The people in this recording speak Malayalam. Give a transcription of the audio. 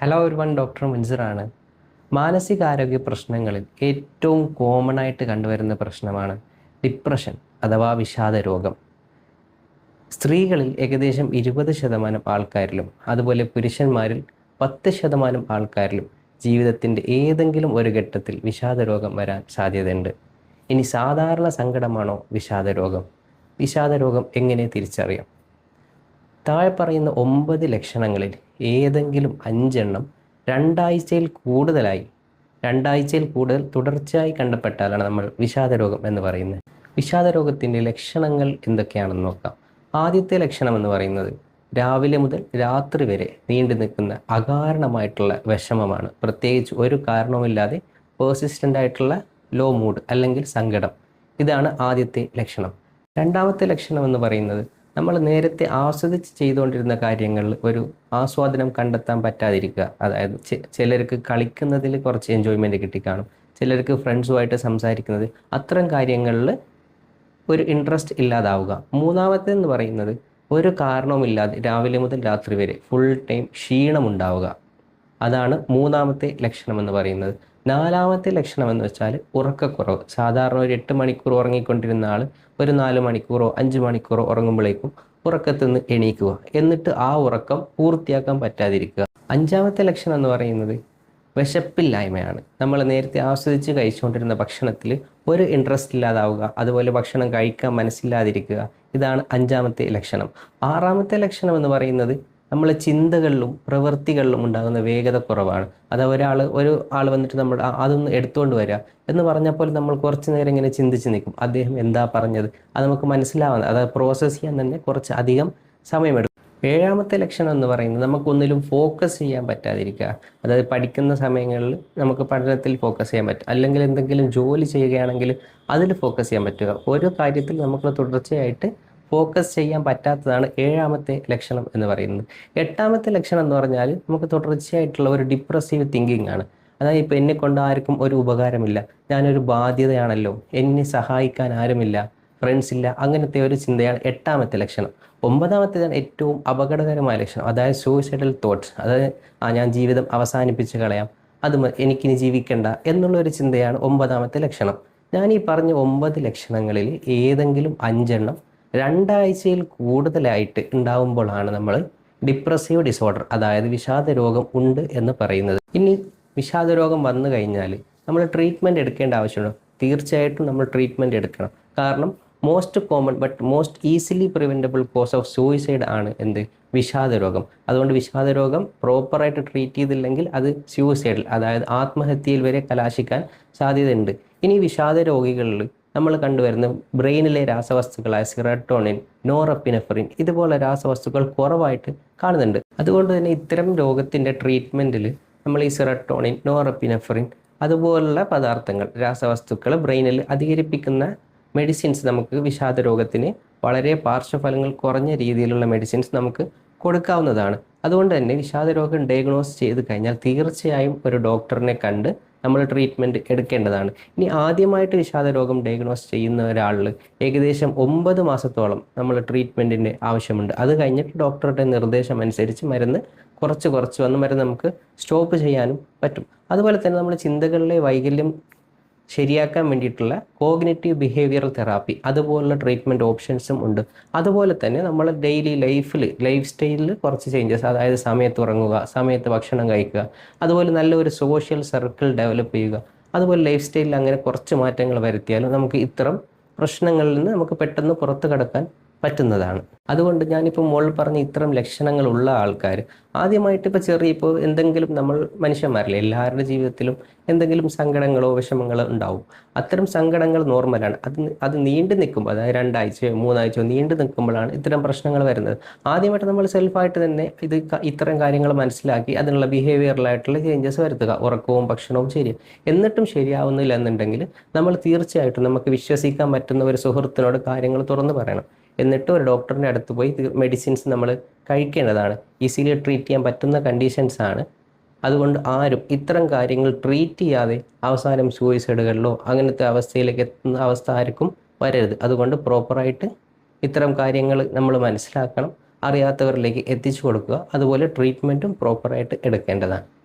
Hello ഒരുവൺ doctor മുൻസിറാണ്. മാനസികാരോഗ്യ പ്രശ്നങ്ങളിൽ ഏറ്റവും കോമൺ ആയിട്ട് കണ്ടുവരുന്ന പ്രശ്നമാണ് ഡിപ്രഷൻ അഥവാ വിഷാദ രോഗം. സ്ത്രീകളിൽ ഏകദേശം 20% ആൾക്കാരിലും അതുപോലെ പുരുഷന്മാരിൽ 10% ആൾക്കാരിലും ജീവിതത്തിൻ്റെ ഏതെങ്കിലും ഒരു ഘട്ടത്തിൽ വിഷാദ രോഗം വരാൻ സാധ്യതയുണ്ട്. ഇനി സാധാരണ സങ്കടമാണോ വിഷാദ രോഗം? വിഷാദ രോഗം എങ്ങനെ തിരിച്ചറിയാം? താഴെ പറയുന്ന 9 ലക്ഷണങ്ങളിൽ ഏതെങ്കിലും 5 എണ്ണം രണ്ടാഴ്ചയിൽ കൂടുതൽ തുടർച്ചയായി കണ്ടപ്പെട്ടാലാണ് നമ്മൾ വിഷാദ രോഗം എന്ന് പറയുന്നത്. വിഷാദ രോഗത്തിൻ്റെ ലക്ഷണങ്ങൾ എന്തൊക്കെയാണെന്ന് നോക്കാം. ആദ്യത്തെ ലക്ഷണം എന്ന് പറയുന്നത് രാവിലെ മുതൽ രാത്രി വരെ നീണ്ടു നിൽക്കുന്ന അകാരണമായിട്ടുള്ള വിഷമമാണ്. പ്രത്യേകിച്ച് ഒരു കാരണവുമില്ലാതെ പേഴ്സിസ്റ്റൻ്റ് ആയിട്ടുള്ള ലോ മൂഡ് അല്ലെങ്കിൽ സങ്കടം. ഇതാണ് ആദ്യത്തെ ലക്ഷണം. രണ്ടാമത്തെ ലക്ഷണം എന്ന് പറയുന്നത് നമ്മൾ നേരത്തെ ആസ്വദിച്ച് ചെയ്തുകൊണ്ടിരുന്ന കാര്യങ്ങളിൽ ഒരു ആസ്വാദനം കണ്ടെത്താൻ പറ്റാതിരിക്കുക. അതായത് ചിലർക്ക് കളിക്കുന്നതിൽ കുറച്ച് എൻജോയ്മെൻറ്റ് കിട്ടിക്കാണും, ചിലർക്ക് ഫ്രണ്ട്സുമായിട്ട് സംസാരിക്കുന്നത്, അത്തരം കാര്യങ്ങളിൽ ഒരു ഇൻട്രസ്റ്റ് ഇല്ലാതാവുക. മൂന്നാമത്തേന്ന് പറയുന്നത് ഒരു കാരണവുമില്ലാതെ രാവിലെ മുതൽ രാത്രി വരെ ഫുൾ ടൈം ക്ഷീണമുണ്ടാവുക. അതാണ് മൂന്നാമത്തെ ലക്ഷണം എന്ന് പറയുന്നത്. നാലാമത്തെ ലക്ഷണം എന്ന് വെച്ചാൽ ഉറക്കക്കുറവ്. സാധാരണ ഒരു 8 മണിക്കൂർ ഉറങ്ങിക്കൊണ്ടിരുന്ന ആൾ ഒരു 4 മണിക്കൂറോ 5 മണിക്കൂറോ ഉറങ്ങുമ്പോഴേക്കും ഉറക്കത്തിൽ നിന്ന് എണീക്കുക, എന്നിട്ട് ആ ഉറക്കം പൂർത്തിയാക്കാൻ പറ്റാതിരിക്കുക. അഞ്ചാമത്തെ ലക്ഷണം എന്ന് പറയുന്നത് വിശപ്പില്ലായ്മയാണ്. നമ്മൾ നേരത്തെ ആസ്വദിച്ച് കഴിച്ചുകൊണ്ടിരുന്ന ഭക്ഷണത്തിൽ ഒരു ഇൻട്രസ്റ്റ് ഇല്ലാതാവുക, അതുപോലെ ഭക്ഷണം കഴിക്കാൻ മനസ്സില്ലാതിരിക്കുക. ഇതാണ് അഞ്ചാമത്തെ ലക്ഷണം. ആറാമത്തെ ലക്ഷണം എന്ന് പറയുന്നത് നമ്മളെ ചിന്തകളിലും പ്രവൃത്തികളിലും ഉണ്ടാകുന്ന വേഗത കുറവാണ്. അത് ഒരു ആൾ വന്നിട്ട് നമ്മൾ അതൊന്ന് എടുത്തുകൊണ്ട് വരിക എന്ന് പറഞ്ഞപ്പോൾ നമ്മൾ കുറച്ച് നേരം ഇങ്ങനെ ചിന്തിച്ച് നിൽക്കും, അദ്ദേഹം എന്താ പറഞ്ഞത്, അത് നമുക്ക് മനസ്സിലാവുന്നത്, അത് പ്രോസസ്സ് ചെയ്യാൻ തന്നെ കുറച്ച് അധികം സമയമെടുക്കും. ഏഴാമത്തെ ലക്ഷണം എന്ന് പറയുന്നത് നമുക്കൊന്നിലും ഫോക്കസ് ചെയ്യാൻ പറ്റാതിരിക്കുക. അതായത് പഠിക്കുന്ന സമയങ്ങളിൽ നമുക്ക് പഠനത്തിൽ ഫോക്കസ് ചെയ്യാൻ പറ്റും, അല്ലെങ്കിൽ എന്തെങ്കിലും ജോലി ചെയ്യുകയാണെങ്കിൽ അതിൽ ഫോക്കസ് ചെയ്യാൻ പറ്റുക. ഓരോ കാര്യത്തിൽ നമുക്ക് തുടർച്ചയായിട്ട് ഫോക്കസ് ചെയ്യാൻ പറ്റാത്തതാണ് ഏഴാമത്തെ ലക്ഷണം എന്ന് പറയുന്നത്. എട്ടാമത്തെ ലക്ഷണം എന്ന് പറഞ്ഞാൽ നമുക്ക് തുടർച്ചയായിട്ടുള്ള ഒരു ഡിപ്രസീവ് തിങ്കിങ് ആണ്. അതായത് ഇപ്പോൾ എന്നെ കൊണ്ട് ആർക്കും ഒരു ഉപകാരമില്ല, ഞാനൊരു ബാധ്യതയാണല്ലോ, എന്നെ സഹായിക്കാൻ ആരുമില്ല, ഫ്രണ്ട്സ് ഇല്ല, അങ്ങനത്തെ ഒരു ചിന്തയാണ് എട്ടാമത്തെ ലക്ഷണം. ഒമ്പതാമത്തേതാണ് ഏറ്റവും അപകടകരമായ ലക്ഷണം, അതായത് സൂയിസൈഡൽ തോട്ട്സ്. അതായത് ഞാൻ ജീവിതം അവസാനിപ്പിച്ച് കളയാം, എനിക്കിനി ജീവിക്കേണ്ട എന്നുള്ളൊരു ചിന്തയാണ് ഒമ്പതാമത്തെ ലക്ഷണം. ഞാൻ ഈ പറഞ്ഞ 9 ലക്ഷണങ്ങളിൽ ഏതെങ്കിലും 5 എണ്ണം രണ്ടാഴ്ചയിൽ കൂടുതലായിട്ട് ഉണ്ടാവുമ്പോഴാണ് നമ്മൾ ഡിപ്രസീവ് ഡിസോർഡർ, അതായത് വിഷാദ രോഗം ഉണ്ട് എന്ന് പറയുന്നത്. ഇനി വിഷാദ രോഗം വന്നു കഴിഞ്ഞാൽ നമ്മൾ ട്രീറ്റ്മെൻറ്റ് എടുക്കേണ്ട ആവശ്യമുണ്ടോ? തീർച്ചയായിട്ടും നമ്മൾ ട്രീറ്റ്മെൻറ്റ് എടുക്കണം. കാരണം most common but most easily preventable cause of suicide ആണ് വിഷാദ രോഗം. അതുകൊണ്ട് വിഷാദ രോഗം പ്രോപ്പറായിട്ട് ട്രീറ്റ് ചെയ്തില്ലെങ്കിൽ അത് സൂയിസൈഡിൽ, അതായത് ആത്മഹത്യയിൽ വരെ കലാശിക്കാൻ സാധ്യതയുണ്ട്. ഇനി വിഷാദ രോഗികളിൽ നമ്മൾ കണ്ടുവരുന്ന ബ്രെയിനിലെ രാസവസ്തുക്കളായ സിറട്ടോണിൻ, നോറെപ്പിനെഫ്രിൻ ഇതുപോലെ രാസവസ്തുക്കൾ കുറവായിട്ട് കാണുന്നുണ്ട്. അതുകൊണ്ട് തന്നെ ഇത്തരം രോഗത്തിൻ്റെ ട്രീറ്റ്മെൻറ്റിൽ നമ്മൾ ഈ സിറട്ടോണിൻ, നോറെപ്പിനെഫ്രിൻ അതുപോലുള്ള പദാർത്ഥങ്ങൾ, രാസവസ്തുക്കൾ ബ്രെയിനിൽ അധികരിപ്പിക്കുന്ന മെഡിസിൻസ് നമുക്ക് വിഷാദ രോഗത്തിന് വളരെ പാർശ്വഫലങ്ങൾ കുറഞ്ഞ രീതിയിലുള്ള മെഡിസിൻസ് നമുക്ക് കൊടുക്കാവുന്നതാണ്. അതുകൊണ്ട് തന്നെ വിഷാദ രോഗം ഡയഗ്നോസ് ചെയ്ത് കഴിഞ്ഞാൽ തീർച്ചയായും ഒരു ഡോക്ടറിനെ കണ്ട് നമ്മൾ ട്രീറ്റ്മെൻറ്റ് എടുക്കേണ്ടതാണ്. ഇനി ആദ്യമായിട്ട് വിഷാദ രോഗം ഡയഗ്നോസ് ചെയ്യുന്ന ഒരാളിൽ ഏകദേശം 9 മാസത്തോളം നമ്മൾ ട്രീറ്റ്മെൻറ്റിൻ്റെ ആവശ്യമുണ്ട്. അത് കഴിഞ്ഞിട്ട് ഡോക്ടറുടെ നിർദ്ദേശം അനുസരിച്ച് മരുന്ന് കുറച്ച് വന്ന് മരുന്ന് നമുക്ക് സ്റ്റോപ്പ് ചെയ്യാനും പറ്റും. അതുപോലെ തന്നെ നമ്മൾ ചിന്തകളിലെ വൈകല്യം ശരിയാക്കാൻ വേണ്ടിയിട്ടുള്ള കോഗ്നിറ്റീവ് ബിഹേവിയറൽ തെറാപ്പി അതുപോലുള്ള ട്രീറ്റ്മെൻറ്റ് ഓപ്ഷൻസും ഉണ്ട്. അതുപോലെ തന്നെ നമ്മൾ ഡെയിലി ലൈഫ് സ്റ്റൈലിൽ കുറച്ച് ചേഞ്ചസ്, അതായത് സമയത്ത് ഉറങ്ങുക, സമയത്ത് ഭക്ഷണം കഴിക്കുക, അതുപോലെ നല്ലൊരു സോഷ്യൽ സർക്കിൾ ഡെവലപ്പ് ചെയ്യുക, അതുപോലെ ലൈഫ് സ്റ്റൈലിൽ അങ്ങനെ കുറച്ച് മാറ്റങ്ങൾ വരുത്തിയാലും നമുക്ക് ഇത്തരം പ്രശ്നങ്ങളിൽ നിന്ന് നമുക്ക് പെട്ടെന്ന് പുറത്തു കടക്കാൻ പറ്റുന്നതാണ്. അതുകൊണ്ട് ഞാനിപ്പോൾ മുകളിൽ പറഞ്ഞ ഇത്തരം ലക്ഷണങ്ങളുള്ള ആൾക്കാർ ആദ്യമായിട്ട് ഇപ്പോൾ എന്തെങ്കിലും നമ്മൾ മനുഷ്യന്മാരില്ലേ, എല്ലാവരുടെ ജീവിതത്തിലും എന്തെങ്കിലും സങ്കടങ്ങളോ വിഷമങ്ങളോ ഉണ്ടാവും. അത്തരം സങ്കടങ്ങൾ നോർമലാണ്. അത് നീണ്ടു നിൽക്കുമ്പോൾ, അതായത് 2 ആഴ്ചയോ 3 ആഴ്ചയോ നീണ്ടു നിൽക്കുമ്പോഴാണ് ഇത്തരം പ്രശ്നങ്ങൾ വരുന്നത്. ആദ്യമായിട്ട് നമ്മൾ സെൽഫായിട്ട് തന്നെ ഇത്തരം കാര്യങ്ങൾ മനസ്സിലാക്കി അതിനുള്ള ബിഹേവിയറലായിട്ടുള്ള ചേഞ്ചസ് വരുത്തുക, ഉറക്കവും ഭക്ഷണവും ശരിയും. എന്നിട്ടും ശരിയാവുന്നില്ല എന്നുണ്ടെങ്കിൽ നമ്മൾ തീർച്ചയായിട്ടും നമുക്ക് വിശ്വസിക്കാൻ പറ്റുന്ന ഒരു സുഹൃത്തിനോട് കാര്യങ്ങൾ തുറന്നു പറയണം. എന്നിട്ട് ഒരു ഡോക്ടറിൻ്റെ അടുത്ത് പോയി മെഡിസിൻസ് നമ്മൾ കഴിക്കേണ്ടതാണ്. ഈസിലി ട്രീറ്റ് ചെയ്യാൻ പറ്റുന്ന കണ്ടീഷൻസ് ആണ്. അതുകൊണ്ട് ആരും ഇത്തരം കാര്യങ്ങൾ ട്രീറ്റ് ചെയ്യാതെ അവസാനം സൂയിസൈഡുകളിലോ അങ്ങനത്തെ അവസ്ഥയിലേക്ക് എത്തുന്ന അവസ്ഥ ആർക്കും വരരുത്. അതുകൊണ്ട് പ്രോപ്പറായിട്ട് ഇത്തരം കാര്യങ്ങൾ നമ്മൾ മനസ്സിലാക്കണം. അറിയാത്തവരിലേക്ക് എത്തിച്ചു കൊടുക്കുക. അതുപോലെ ട്രീറ്റ്മെൻറ്റും പ്രോപ്പറായിട്ട് എടുക്കേണ്ടതാണ്.